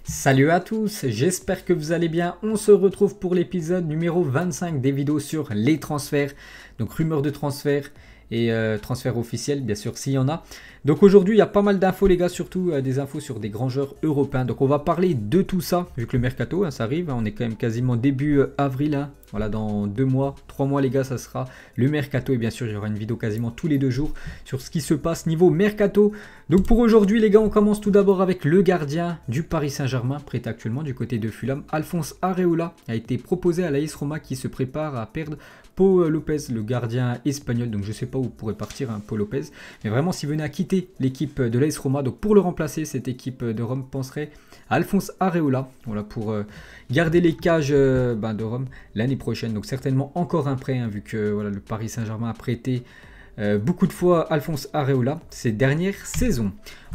Salut à tous, j'espère que vous allez bien. On se retrouve pour l'épisode numéro 25 des vidéos sur les transferts. Donc rumeurs de transferts et transferts officiels, bien sûr, s'il y en a. Donc aujourd'hui, il y a pas mal d'infos, les gars, surtout des infos sur des grands joueurs européens. Donc on va parler de tout ça, vu que le mercato, hein, ça arrive. Hein, on est quand même quasiment début avril. Hein. Voilà, dans 2 mois, 3 mois, les gars, ça sera le mercato. Et bien sûr, il y aura une vidéo quasiment tous les 2 jours sur ce qui se passe niveau mercato. Donc pour aujourd'hui, les gars, on commence tout d'abord avec le gardien du Paris Saint-Germain, prêté actuellement du côté de Fulham. Alphonse Areola a été proposé à l'AS Roma qui se prépare à perdre Pau Lopez, le gardien espagnol. Donc je ne sais pas où pourrait partir Pau Lopez. Mais vraiment, s'il venait à quitter l'équipe de l'AS Roma, donc pour le remplacer, cette équipe de Rome penserait à Alphonse Areola. Voilà, pour garder les cages de Rome l'année prochaine. Donc certainement encore un prêt, hein, vu que voilà, le Paris Saint-Germain a prêté beaucoup de fois Alphonse Areola ces dernières saisons.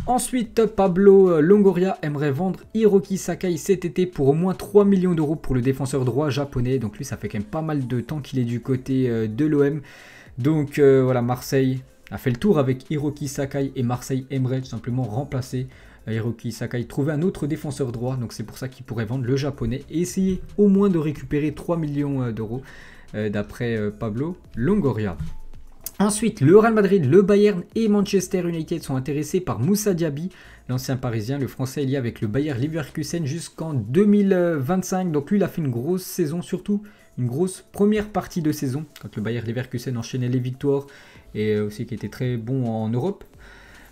Ensuite, Pablo Longoria aimerait vendre Hiroki Sakai cet été pour au moins 3 millions d'euros pour le défenseur droit japonais. Donc lui, ça fait quand même pas mal de temps qu'il est du côté de l'OM. Donc voilà, Marseille a fait le tour avec Hiroki Sakai et Marseille aimerait tout simplement remplacer Hiroki Sakai, trouver un autre défenseur droit. Donc c'est pour ça qu'il pourrait vendre le japonais et essayer au moins de récupérer 3 millions d'euros d'après Pablo Longoria. Ensuite, le Real Madrid, le Bayern et Manchester United sont intéressés par Moussa Diaby, l'ancien parisien. Le français est lié avec le Bayer Leverkusen jusqu'en 2025. Donc lui, il a fait une grosse saison, surtout une grosse première partie de saison, quand le Bayer Leverkusen enchaînait les victoires et aussi qui était très bon en Europe.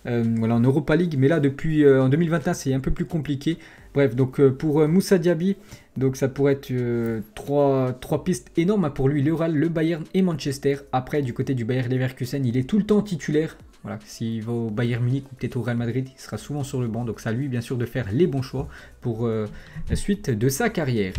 Voilà, en Europa League, mais là depuis en 2021 c'est un peu plus compliqué. Bref, donc pour Moussa Diaby, donc ça pourrait être trois pistes énormes pour lui, le Real, le Bayern et Manchester. Après, du côté du Bayer Leverkusen, il est tout le temps titulaire. Voilà, s'il va au Bayern Munich ou peut-être au Real Madrid, il sera souvent sur le banc. Donc ça à lui bien sûr de faire les bons choix pour la suite de sa carrière.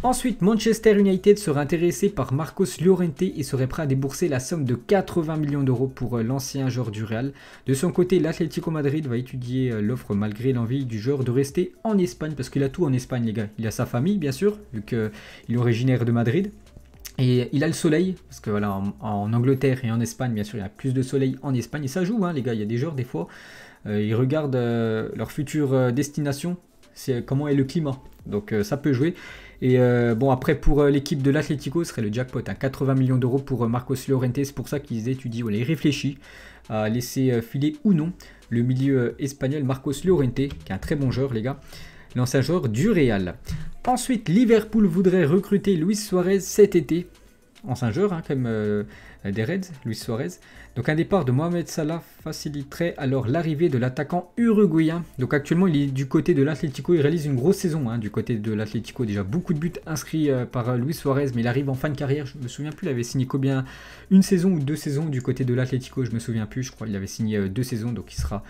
Ensuite, Manchester United serait intéressé par Marcos Llorente et serait prêt à débourser la somme de 80 millions d'euros pour l'ancien joueur du Real. De son côté, l'Atlético Madrid va étudier l'offre malgré l'envie du joueur de rester en Espagne, parce qu'il a tout en Espagne, les gars. Il a sa famille, bien sûr, vu qu'il est originaire de Madrid. Et il a le soleil, parce que voilà, en Angleterre et en Espagne, bien sûr, il y a plus de soleil en Espagne. Et ça joue, hein, les gars. Il y a des joueurs, des fois, ils regardent leur future destination, c'est comment est le climat. Donc ça peut jouer. Et bon, après pour l'équipe de l'Atlético, ce serait le jackpot, hein, 80 millions d'euros pour Marcos Llorente. C'est pour ça qu'ils étudient, voilà, ils réfléchissent à laisser filer ou non le milieu espagnol Marcos Llorente, qui est un très bon joueur, les gars, l'ancien joueur du Real. Ensuite, Liverpool voudrait recruter Luis Suarez cet été. Ancien joueur, hein, comme des Reds, Luis Suarez. Donc un départ de Mohamed Salah faciliterait alors l'arrivée de l'attaquant uruguayen. Donc actuellement il est du côté de l'Atlético, il réalise une grosse saison, hein, du côté de l'Atlético. Déjà beaucoup de buts inscrits par Luis Suarez, mais il arrive en fin de carrière. Je me souviens plus, il avait signé combien, une saison ou 2 saisons du côté de l'Atlético, je me souviens plus. Je crois qu'il avait signé 2 saisons, donc il sera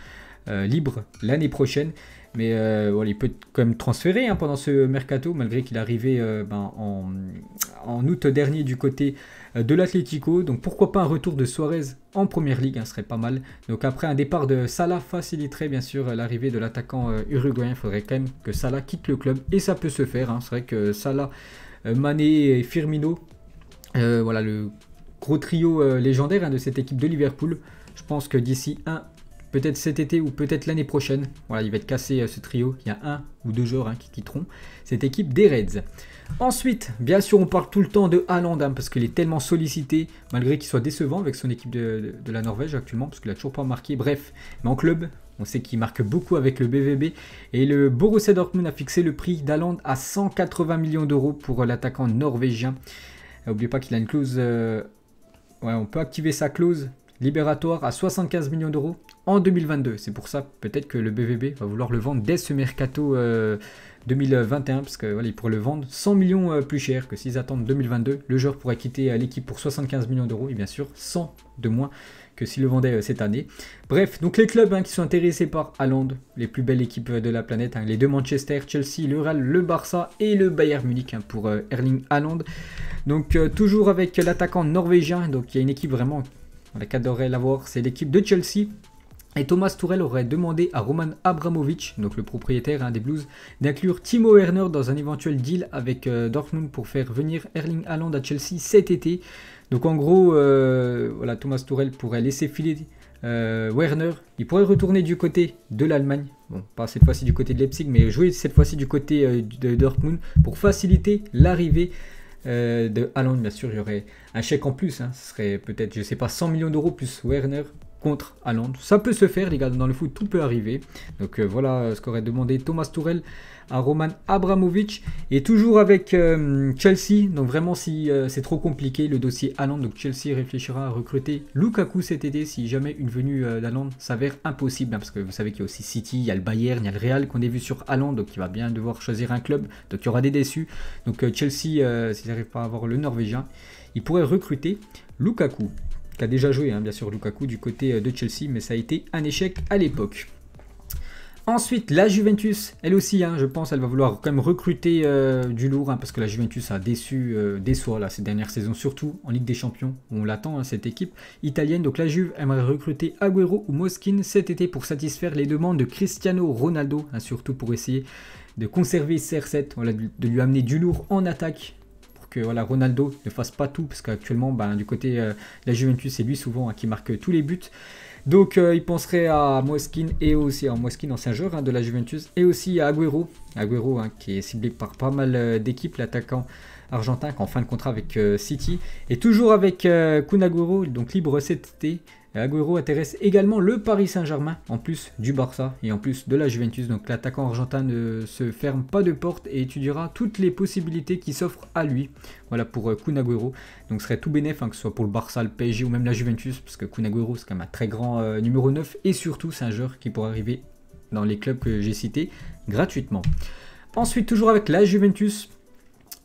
libre l'année prochaine. Mais voilà, il peut quand même transférer, hein, pendant ce mercato, malgré qu'il est arrivé en août dernier du côté de l'Atlético. Donc pourquoi pas un retour de Suarez en première ligue, hein, serait pas mal. Donc après un départ de Salah faciliterait bien sûr l'arrivée de l'attaquant uruguayen. Il faudrait quand même que Salah quitte le club et ça peut se faire. Hein. C'est vrai que Salah, Mané et Firmino, voilà le gros trio légendaire, hein, de cette équipe de Liverpool. Je pense que d'ici peut-être cet été ou peut-être l'année prochaine, voilà, il va être cassé ce trio. Il y a 1 ou 2 joueurs, hein, qui quitteront cette équipe des Reds. Ensuite, bien sûr, on parle tout le temps de Haaland, hein, parce qu'il est tellement sollicité, malgré qu'il soit décevant avec son équipe de la Norvège actuellement, parce qu'il n'a toujours pas marqué. Bref, mais en club, on sait qu'il marque beaucoup avec le BVB. Et le Borussia Dortmund a fixé le prix d'Haaland à 180 millions d'euros pour l'attaquant norvégien. N'oubliez pas qu'il a une clause... on peut activer sa clause libératoire à 75 millions d'euros en 2022. C'est pour ça peut-être que le BVB va vouloir le vendre dès ce mercato 2021, parce que voilà, il pourrait le vendre 100 millions plus cher que s'ils attendent 2022. Le joueur pourrait quitter l'équipe pour 75 millions d'euros et bien sûr 100 de moins que s'il le vendait cette année. Bref, donc les clubs, hein, qui sont intéressés par Haaland, les plus belles équipes de la planète, hein, les 2 Manchester, Chelsea, le Real, le Barça et le Bayern Munich, hein, pour Erling Haaland. Donc toujours avec l'attaquant norvégien, donc il y a une équipe vraiment qui adorerait l'avoir, c'est l'équipe de Chelsea. Et Thomas Tuchel aurait demandé à Roman Abramovich, donc le propriétaire, hein, des Blues, d'inclure Timo Werner dans un éventuel deal avec Dortmund pour faire venir Erling Haaland à Chelsea cet été. Donc en gros, voilà, Thomas Tuchel pourrait laisser filer Werner, il pourrait retourner du côté de l'Allemagne. Bon, pas cette fois-ci du côté de Leipzig, mais jouer cette fois-ci du côté de Dortmund pour faciliter l'arrivée de Haaland. Bien sûr, il y aurait un chèque en plus. Hein. Ce serait peut-être, je sais pas, 100 millions d'euros plus Werner contre Haaland. Ça peut se faire, les gars. Dans le foot, tout peut arriver. Donc voilà ce qu'aurait demandé Thomas Tuchel à Roman Abramovich. Et toujours avec Chelsea. Donc vraiment, si c'est trop compliqué, le dossier Haaland, donc Chelsea réfléchira à recruter Lukaku cet été si jamais une venue d'Haaland s'avère impossible. Hein, parce que vous savez qu'il y a aussi City, il y a le Bayern, il y a le Real qu'on a vu sur Haaland. Donc il va bien devoir choisir un club. Donc il y aura des déçus. Donc Chelsea, s'ils n'arrivent pas à avoir le Norvégien, il pourrait recruter Lukaku, qui a déjà joué, hein, bien sûr, Lukaku du côté de Chelsea, mais ça a été un échec à l'époque. Ensuite, la Juventus, elle aussi, hein, je pense, elle va vouloir quand même recruter du lourd, hein, parce que la Juventus a déçoit là, ces dernières saisons, surtout en Ligue des Champions, où on l'attend, hein, cette équipe italienne. Donc la Juve aimerait recruter Agüero ou Moskin cet été pour satisfaire les demandes de Cristiano Ronaldo, hein, surtout pour essayer de conserver CR7, voilà, de lui amener du lourd en attaque, pour que voilà, Ronaldo ne fasse pas tout, parce qu'actuellement, du côté de la Juventus, c'est lui souvent, hein, qui marque tous les buts. Donc il penserait à Moskin et aussi à Moskin, ancien joueur, hein, de la Juventus, et aussi à Agüero, hein, qui est ciblé par pas mal d'équipes, l'attaquant argentin qui est en fin de contrat avec City. Et toujours avec Kun Agüero, donc libre cet été, Agüero intéresse également le Paris Saint-Germain, en plus du Barça et en plus de la Juventus. Donc l'attaquant argentin ne se ferme pas de porte et étudiera toutes les possibilités qui s'offrent à lui. Voilà pour Kun Agüero. Donc ce serait tout bénef, hein, que ce soit pour le Barça, le PSG ou même la Juventus, parce que Kun Agüero c'est quand même un très grand numéro 9 et surtout c'est un joueur qui pourrait arriver dans les clubs que j'ai cités gratuitement. Ensuite, toujours avec la Juventus,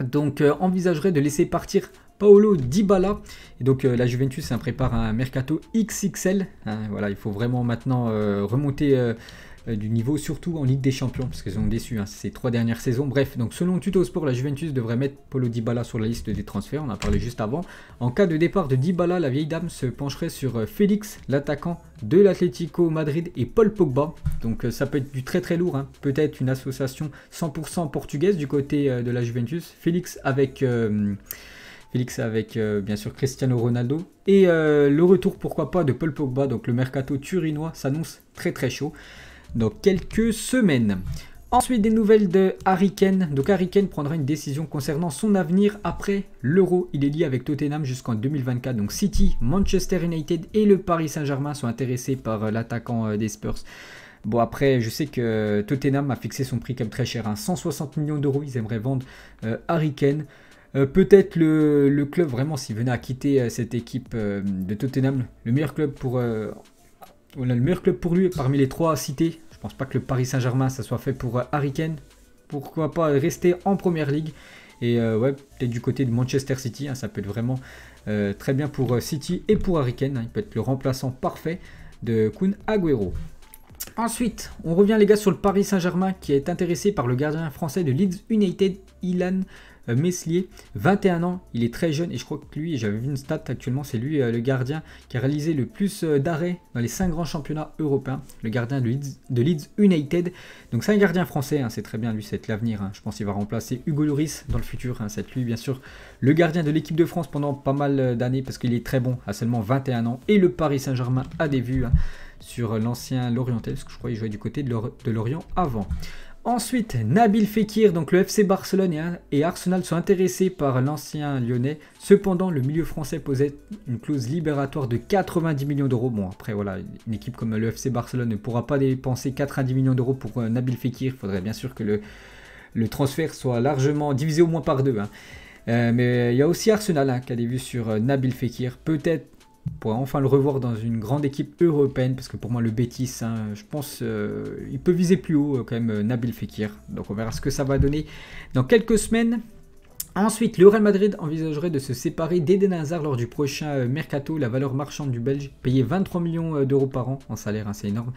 donc envisagerait de laisser partir Paulo Dybala. Et donc la Juventus prépare un mercato XXL. Hein, voilà, il faut vraiment maintenant remonter du niveau, surtout en Ligue des Champions, parce qu'ils ont déçu, hein, ces 3 dernières saisons. Bref, donc selon Tuttosport, la Juventus devrait mettre Paulo Dybala sur la liste des transferts. On en a parlé juste avant. En cas de départ de Dybala, la vieille dame se pencherait sur Félix, l'attaquant de l'Atlético Madrid, et Paul Pogba. Donc ça peut être du très très lourd. Hein. Peut-être une association 100% portugaise du côté de la Juventus. Félix avec bien sûr Cristiano Ronaldo et le retour pourquoi pas de Paul Pogba. Donc le mercato turinois s'annonce très très chaud dans quelques semaines. Ensuite, des nouvelles de Harry Kane. Donc Harry Kane prendra une décision concernant son avenir après l'Euro. Il est lié avec Tottenham jusqu'en 2024. Donc City, Manchester United et le Paris Saint-Germain sont intéressés par l'attaquant des Spurs. Bon, après, je sais que Tottenham a fixé son prix comme très cher, hein, 160 millions d'euros. Ils aimeraient vendre Harry Kane. Peut-être le club, vraiment, s'il venait à quitter cette équipe de Tottenham, le meilleur club pour lui parmi les 3 cités. Je pense pas que le Paris Saint-Germain ça soit fait pour Harry Kane. Pourquoi pas rester en première ligue. Et ouais, peut-être du côté de Manchester City, hein, ça peut être vraiment très bien pour City et pour Harry Kane. Hein, il peut être le remplaçant parfait de Kun Agüero. Ensuite, on revient les gars sur le Paris Saint-Germain qui est intéressé par le gardien français de Leeds United, Ilan Meslier, 21 ans, il est très jeune et je crois que lui, j'avais vu une stat actuellement, c'est lui le gardien qui a réalisé le plus d'arrêts dans les 5 grands championnats européens, le gardien de Leeds United. Donc c'est un gardien français, hein, c'est très bien, lui c'est l'avenir, hein. Je pense qu'il va remplacer Hugo Lloris dans le futur, hein. C'est lui bien sûr le gardien de l'équipe de France pendant pas mal d'années parce qu'il est très bon à seulement 21 ans et le Paris Saint-Germain a des vues, hein, sur l'ancien Lorientais, parce que je crois qu'il jouait du côté de Lorient avant. Ensuite, Nabil Fekir, donc le FC Barcelone et Arsenal sont intéressés par l'ancien lyonnais. Cependant, le milieu français posait une clause libératoire de 90 millions d'euros. Bon, après, voilà, une équipe comme le FC Barcelone ne pourra pas dépenser 90 millions d'euros pour Nabil Fekir. Il faudrait bien sûr que le transfert soit largement divisé au moins par 2. Hein. Mais il y a aussi Arsenal, hein, qui a des vues sur Nabil Fekir. Peut-être pour enfin le revoir dans une grande équipe européenne, parce que pour moi le Betis, hein, je pense il peut viser plus haut quand même Nabil Fekir, donc on verra ce que ça va donner dans quelques semaines. Ensuite, le Real Madrid envisagerait de se séparer d'Eden Hazard lors du prochain mercato. La valeur marchande du Belge, payée 23 millions d'euros par an en salaire, hein, c'est énorme,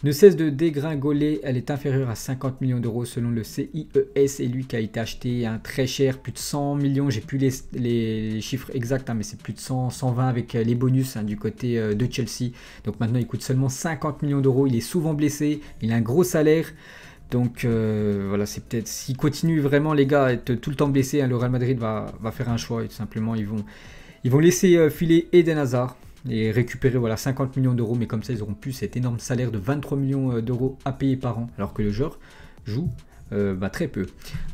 ne cesse de dégringoler. Elle est inférieure à 50 millions d'euros selon le CIES, et lui qui a été acheté très cher, plus de 100 millions, j'ai plus les chiffres exacts, hein, mais c'est plus de 100, 120 avec les bonus, hein, du côté de Chelsea. Donc maintenant il coûte seulement 50 millions d'euros, il est souvent blessé, il a un gros salaire. Donc voilà, c'est peut-être, s'il continue vraiment les gars à être tout le temps blessé, hein, le Real Madrid va faire un choix et tout simplement ils vont laisser filer Eden Hazard. et récupérer voilà, 50 millions d'euros, mais comme ça ils auront plus cet énorme salaire de 23 millions d'euros à payer par an, alors que le joueur joue très peu.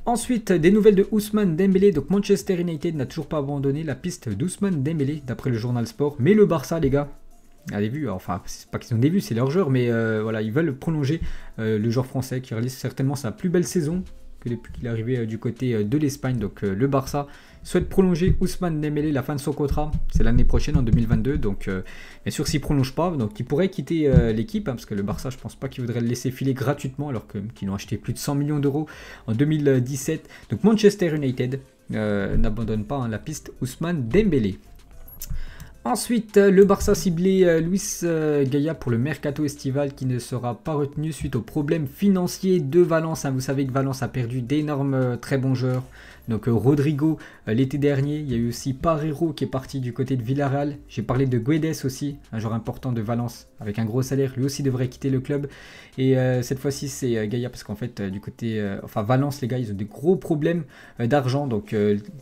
Ensuite, des nouvelles de Ousmane Dembélé. Donc Manchester United n'a toujours pas abandonné la piste d'Ousmane Dembélé, d'après le journal Sport, mais le Barça, les gars, a des vues, enfin c'est pas qu'ils ont des vues, c'est leur joueur, mais voilà, ils veulent prolonger le joueur français qui réalise certainement sa plus belle saison que depuis qu'il est arrivé du côté de l'Espagne. Donc le Barça souhaite prolonger Ousmane Dembélé, la fin de son contrat, c'est l'année prochaine en 2022, donc bien sûr s'il ne prolonge pas, donc il pourrait quitter l'équipe, parce que le Barça je pense pas qu'il voudrait le laisser filer gratuitement, alors qu'ils l'ont acheté plus de 100 millions d'euros en 2017. Donc Manchester United n'abandonne pas la piste Ousmane Dembélé. Ensuite, le Barça ciblé Luis Gaya pour le mercato estival qui ne sera pas retenu suite aux problèmes financiers de Valence. Vous savez que Valence a perdu d'énormes très bons joueurs. Donc Rodrigo l'été dernier, il y a eu aussi Parejo qui est parti du côté de Villarreal. J'ai parlé de Guedes aussi, un joueur important de Valence avec un gros salaire. Lui aussi devrait quitter le club. Et cette fois-ci c'est Gaya parce qu'en fait du côté, Valence les gars ils ont des gros problèmes d'argent. Donc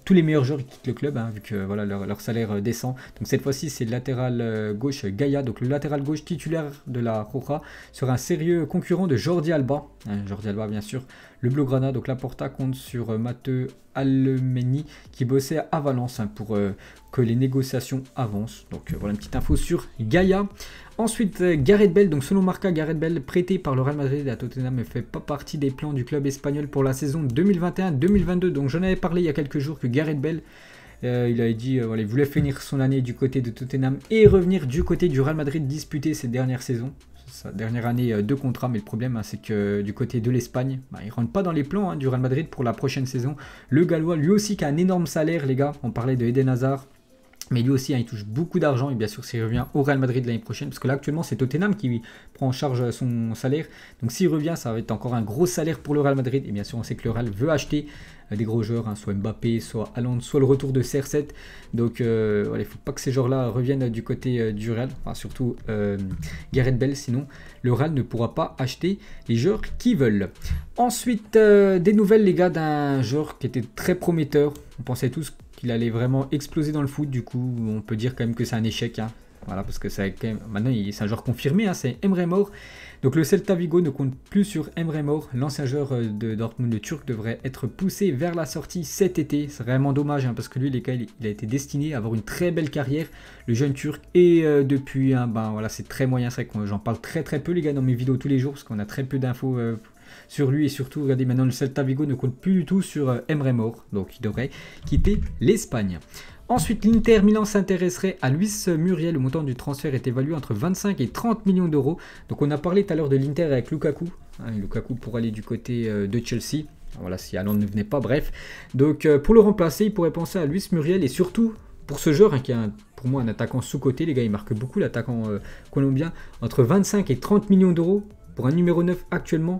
tous les meilleurs joueurs ils quittent le club vu que voilà, leur salaire descend. Donc cette fois-ci c'est le latéral gauche Gaya. Donc le latéral gauche titulaire de la Roja sera un sérieux concurrent de Jordi Alba. Jordi Alba bien sûr. Le Blaugrana, donc la Porta compte sur Matteo Allemeni qui bossait à Valence pour que les négociations avancent. Donc voilà une petite info sur Gaya. Ensuite, Gareth Bale, donc selon Marca, Gareth Bale prêté par le Real Madrid à Tottenham ne fait pas partie des plans du club espagnol pour la saison 2021-2022. Donc j'en avais parlé il y a quelques jours que Gareth Bale, il avait dit il voulait finir son année du côté de Tottenham et revenir du côté du Real Madrid disputer ses dernières saisons. Sa dernière année de contrat, mais le problème c'est que du côté de l'Espagne, il ne rentre pas dans les plans du Real Madrid pour la prochaine saison. Le Gallois, lui aussi qui a un énorme salaire les gars, on parlait de Eden Hazard, mais lui aussi il touche beaucoup d'argent et bien sûr s'il revient au Real Madrid l'année prochaine, parce que là actuellement c'est Tottenham qui prend en charge son salaire, donc s'il revient ça va être encore un gros salaire pour le Real Madrid, et bien sûr on sait que le Real veut acheter des gros joueurs, soit Mbappé, soit Haaland, soit le retour de CR7, donc il ne faut pas que ces joueurs-là reviennent du côté du Real, surtout Gareth Bale, sinon le Real ne pourra pas acheter les joueurs qu'ils veulent. Ensuite, des nouvelles les gars d'un joueur qui était très prometteur, on pensait tous qu'il allait vraiment exploser dans le foot, du coup on peut dire quand même que c'est un échec, voilà, parce que ça quand même, maintenant c'est un joueur confirmé, c'est Emre Mor. Donc le Celta Vigo ne compte plus sur Emre Mor, l'ancien joueur de Dortmund, le Turc, devrait être poussé vers la sortie cet été. C'est vraiment dommage parce que lui il a été destiné à avoir une très belle carrière, le jeune Turc, et depuis voilà, c'est très moyen, c'est vrai que j'en parle très peu les gars dans mes vidéos tous les jours parce qu'on a très peu d'infos sur lui, et surtout regardez maintenant le Celta Vigo ne compte plus du tout sur Emre Mor, donc il devrait quitter l'Espagne. Ensuite, l'Inter Milan s'intéresserait à Luis Muriel. Le montant du transfert est évalué entre 25 et 30 millions d'euros. Donc on a parlé tout à l'heure de l'Inter avec Lukaku. Lukaku pour aller du côté de Chelsea. Voilà, si Haaland ne venait pas, bref. Donc pour le remplacer, il pourrait penser à Luis Muriel. Et surtout, pour ce joueur, qui est pour moi un attaquant sous-coté, les gars, il marque beaucoup l'attaquant colombien. Entre 25 et 30 millions d'euros pour un numéro 9 actuellement.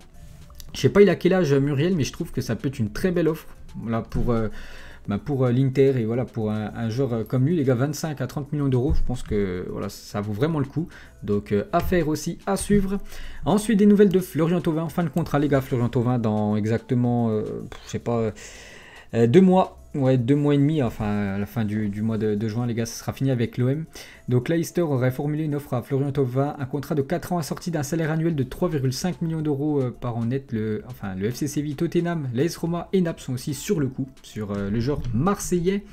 Je sais pas il a quel âge Muriel, mais je trouve que ça peut être une très belle offre. Voilà, pour l'Inter, et voilà, pour un joueur comme lui les gars, 25 à 30 millions d'euros, je pense que voilà, ça vaut vraiment le coup, donc affaire aussi à suivre. Ensuite, des nouvelles de Florian Thauvin, fin de contrat les gars. Florian Thauvin dans exactement je sais pas 2 mois, ouais, 2 mois et demi, enfin à la fin du mois de juin les gars, ça sera fini avec l'OM. Donc Leicester aurait formulé une offre à Florian Thauvin, un contrat de 4 ans assorti d'un salaire annuel de 3,5 millions d'euros par an net. Le FC Séville, Tottenham, l'AS Roma et Naples sont aussi sur le coup, sur le joueur marseillais.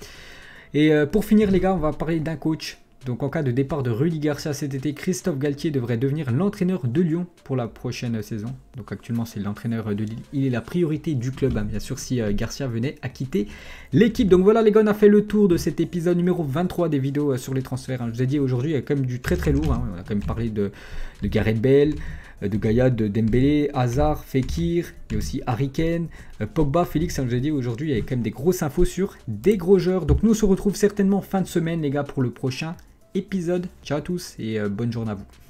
Et pour finir les gars, on va parler d'un coach. Donc en cas de départ de Rudy Garcia cet été, Christophe Galtier devrait devenir l'entraîneur de Lyon pour la prochaine saison. Donc actuellement c'est l'entraîneur de Lille, il est la priorité du club, bien sûr si Garcia venait à quitter l'équipe. Donc voilà les gars, on a fait le tour de cet épisode numéro 23 des vidéos sur les transferts. Je vous ai dit aujourd'hui il y a quand même du très lourd, on a quand même parlé de Gareth Bale, de Gaya, de Dembélé, Hazard, Fekir, et aussi Harry Kane, Pogba, Félix. Je vous ai dit aujourd'hui il y a quand même des grosses infos sur des gros joueurs. Donc nous on se retrouve certainement fin de semaine les gars pour le prochain épisode. Ciao à tous et bonne journée à vous.